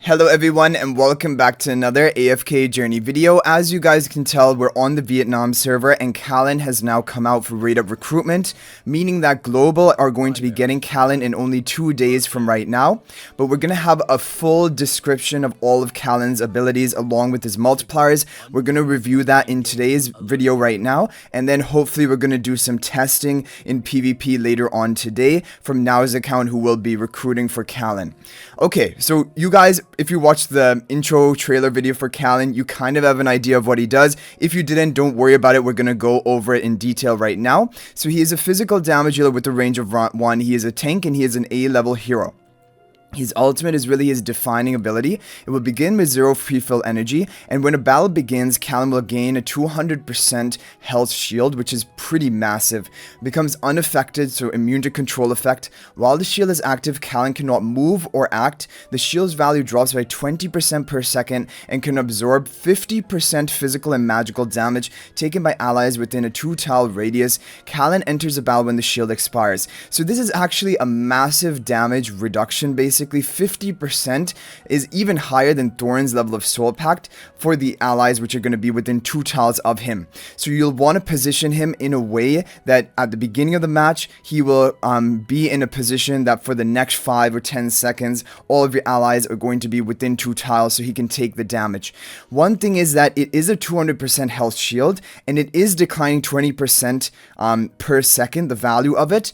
Hello everyone and welcome back to another AFK journey video. As you guys can tell, we're on the Vietnam server and Callan has now come out for rate of recruitment, meaning that Global are going to be getting Callan in only 2 days from right now. But we're going to have a full description of all of Callan's abilities along with his multipliers. We're going to review that in today's video right now, and then hopefully we're going to do some testing in PvP later on today from Now's account, who will be recruiting for Callan. Okay, so you guys, if you watched the intro trailer video for Callan, you kind of have an idea of what he does. If you didn't, don't worry about it. We're going to go over it in detail right now. So he is a physical damage dealer with a range of 1. He is a tank and he is an A-level hero. His ultimate is really his defining ability. It will begin with 0 free fill energy, and when a battle begins, Callan will gain a 200% health shield, which is pretty massive. Becomes unaffected, so immune to control effect. While the shield is active, Callan cannot move or act. The shield's value drops by 20% per second and can absorb 50% physical and magical damage taken by allies within a 2-tile radius. Callan enters a battle when the shield expires. So this is actually a massive damage reduction. Basically 50% is even higher than Thorin's level of Soul Pact for the allies which are going to be within 2 tiles of him. So you'll want to position him in a way that at the beginning of the match he will be in a position that for the next 5 or 10 seconds all of your allies are going to be within 2 tiles so he can take the damage. One thing is that it is a 200% health shield and it is declining 20% per second, the value of it.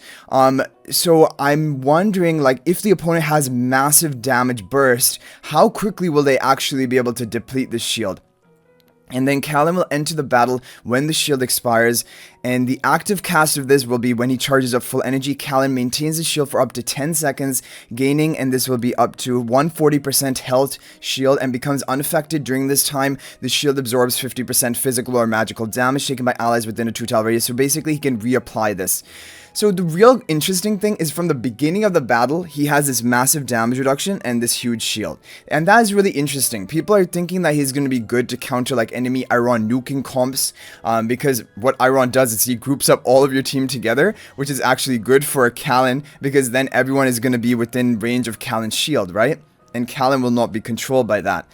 So I'm wondering, like, if the opponent has massive damage burst, how quickly will they actually be able to deplete the shield? And then Callan will enter the battle when the shield expires, and the active cast of this will be when he charges up full energy. Callan maintains the shield for up to 10 seconds, gaining, and this will be up to 140% health shield, and becomes unaffected during this time. The shield absorbs 50% physical or magical damage taken by allies within a 2-tile radius, so basically he can reapply this. So the real interesting thing is from the beginning of the battle, he has this massive damage reduction and this huge shield. And that is really interesting. People are thinking that he's going to be good to counter like enemy Iron nuking comps, because what Iron does is he groups up all of your team together, which is actually good for Callan because then everyone is going to be within range of Callan's shield, right? And Callan will not be controlled by that.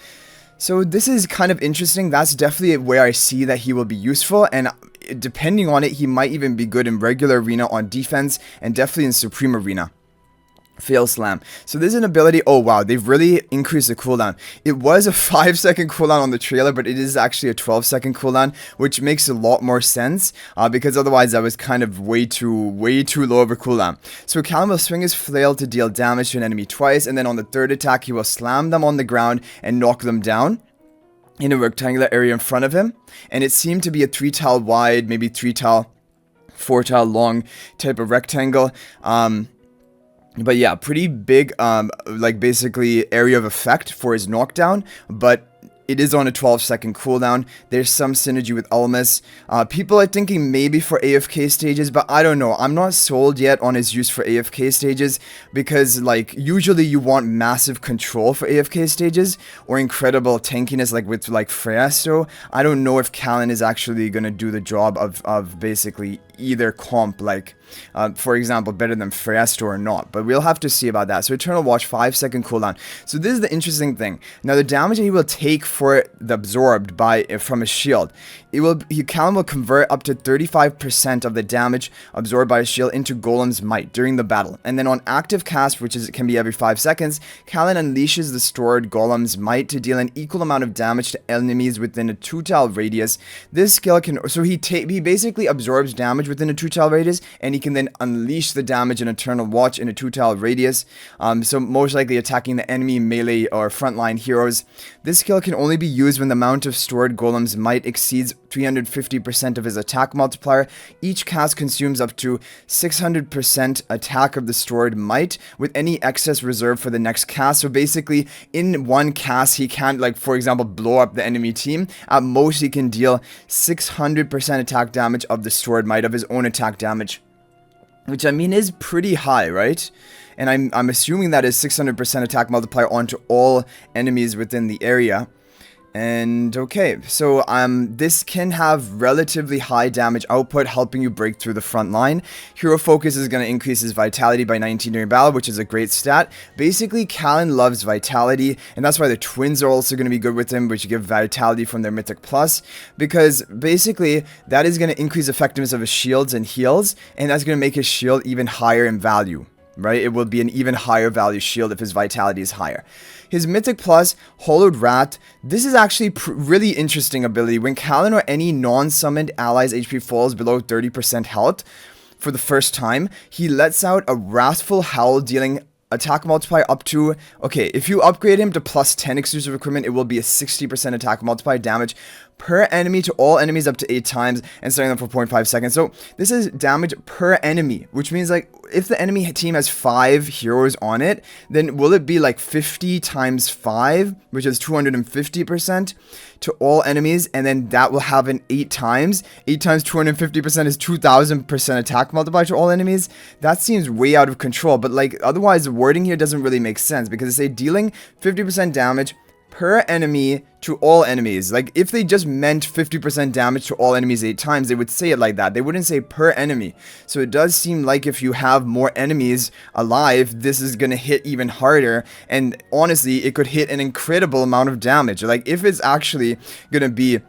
So this is kind of interesting. That's definitely where I see that he will be useful, and depending on it, he might even be good in regular arena on defense and definitely in Supreme Arena. Fail Slam. So there's an ability. Oh wow, they've really increased the cooldown. It was a 5-second cooldown on the trailer, but it is actually a 12-second cooldown, which makes a lot more sense because otherwise that was kind of way too low of a cooldown. So Callan will swing his flail to deal damage to an enemy twice, and then on the third attack he will slam them on the ground and knock them down in a rectangular area in front of him. And it seemed to be a 3-tile wide, maybe 3-tile, 4-tile long type of rectangle. But yeah, pretty big, like basically area of effect for his knockdown, but it is on a 12-second cooldown. There's some synergy with Ulmus. People are thinking maybe for AFK stages, but I don't know. I'm not sold yet on his use for AFK stages because, like, usually you want massive control for AFK stages or incredible tankiness, like with like Freya. So I don't know if Callan is actually gonna do the job of basically either comp, like for example, better than Fresto or not, but we'll have to see about that. So Eternal Watch, 5-second cooldown. So this is the interesting thing. Now the damage that he will take for the absorbed from his shield, Callan will convert up to 35% of the damage absorbed by his shield into Golem's Might during the battle. And then on active cast, which can be every 5 seconds, Callan unleashes the stored Golem's Might to deal an equal amount of damage to enemies within a 2-tile radius. This skill can, so he basically absorbs damage within a 2-tile radius, and he can then unleash the damage in Eternal Watch in a 2-tile radius, so most likely attacking the enemy melee or frontline heroes. This skill can only be used when the amount of stored Golem's Might exceeds 350% of his attack multiplier. Each cast consumes up to 600% attack of the stored might, with any excess reserved for the next cast. So basically, in one cast, he can't, like, for example, blow up the enemy team. At most, he can deal 600% attack damage of the stored might of his own attack damage, which I mean is pretty high, right? And I'm assuming that is 600% attack multiplier onto all enemies within the area. And okay, so this can have relatively high damage output, helping you break through the front line. Hero Focus is going to increase his vitality by 19 during battle, which is a great stat. Basically, Callan loves vitality, and that's why the twins are also going to be good with him, which give vitality from their Mythic Plus, because basically that is going to increase effectiveness of his shields and heals, and that's going to make his shield even higher in value. Right? It will be an even higher value shield if his vitality is higher. His Mythic Plus, Hollowed Rat, this is actually really interesting ability. When Callan or any non-summoned allies HP falls below 30% health for the first time, he lets out a Wrathful Howl dealing attack multiplier up to, okay, if you upgrade him to plus 10 exclusive equipment, it will be a 60% attack multiplier damage per enemy to all enemies up to 8 times and starting them for 0.5 seconds. So this is damage per enemy, which means like if the enemy team has 5 heroes on it, then will it be like 50 times 5, which is 250% to all enemies, and then that will have an 8 times. 8 times 250% is 2000% attack multiplier to all enemies. That seems way out of control, but like otherwise the wording here doesn't really make sense because they say dealing 50% damage per enemy to all enemies. Like if they just meant 50% damage to all enemies 8 times, they would say it like that. They wouldn't say per enemy. So it does seem like if you have more enemies alive, this is gonna hit even harder, and honestly it could hit an incredible amount of damage. Like if it's actually gonna be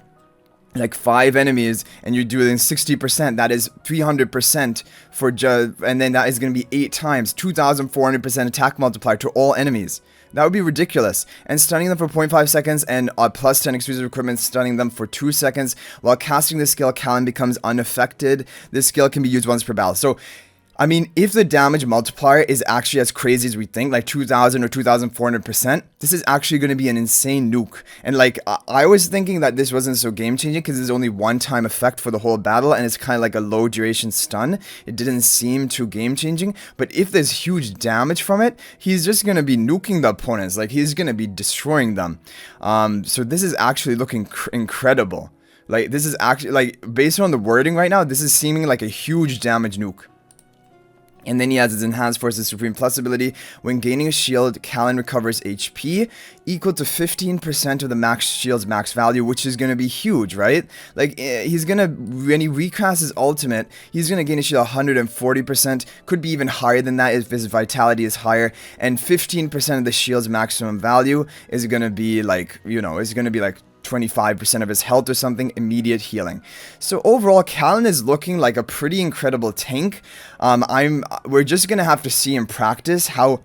like 5 enemies and you're doing 60%, that is 300% for just, and then that is going to be 8 times 2400% attack multiplier to all enemies. That would be ridiculous. And stunning them for 0.5 seconds and plus 10 exclusive equipment stunning them for 2 seconds. While casting this skill, Callan becomes unaffected. This skill can be used once per battle. So I mean, if the damage multiplier is actually as crazy as we think, like 2000 or 2400%, this is actually going to be an insane nuke. And like, I was thinking that this wasn't so game changing because it's only one time effect for the whole battle and it's kind of like a low duration stun. It didn't seem too game changing, but if there's huge damage from it, he's just going to be nuking the opponents. Like, he's going to be destroying them. So this is actually looking incredible. Like, this is actually, like, based on the wording right now, this is seeming like a huge damage nuke. And then he has his Enhanced Forces Supreme Plus ability. When gaining a shield, Callan recovers HP equal to 15% of the max shield's max value, which is going to be huge, right? Like, he's going to, when he recasts his ultimate, he's going to gain a shield 140%, could be even higher than that if his vitality is higher, and 15% of the shield's maximum value is going to be like, you know, is going to be like 25% of his health or something, immediate healing. So overall, Callan is looking like a pretty incredible tank. We're just gonna have to see in practice how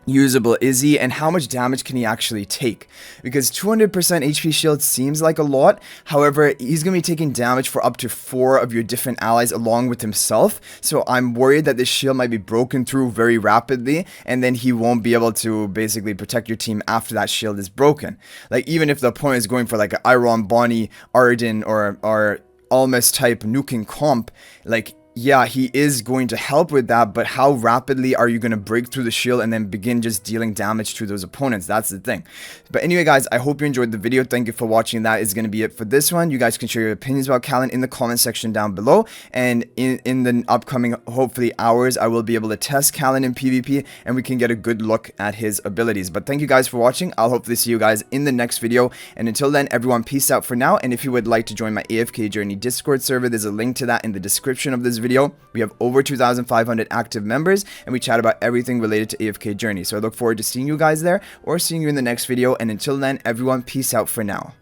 usable is he and how much damage can he actually take, because 200% HP shield seems like a lot. However, he's gonna be taking damage for up to 4 of your different allies along with himself, so I'm worried that this shield might be broken through very rapidly and then he won't be able to basically protect your team after that shield is broken. Like, even if the opponent is going for like an Iron, Bonnie, Arden or Almas type nuking comp, like, yeah, he is going to help with that, but how rapidly are you going to break through the shield and then begin just dealing damage to those opponents? That's the thing. But anyway, guys, I hope you enjoyed the video. Thank you for watching. That is going to be it for this one. You guys can share your opinions about Callan in the comment section down below. And in the upcoming, hopefully, hours, I will be able to test Callan in PvP and we can get a good look at his abilities. But thank you guys for watching. I'll hopefully see you guys in the next video. And until then, everyone, peace out for now. And if you would like to join my AFK Journey Discord server, there's a link to that in the description of this video. We have over 2,500 active members and we chat about everything related to AFK Journey. So I look forward to seeing you guys there or seeing you in the next video. And until then, everyone, peace out for now.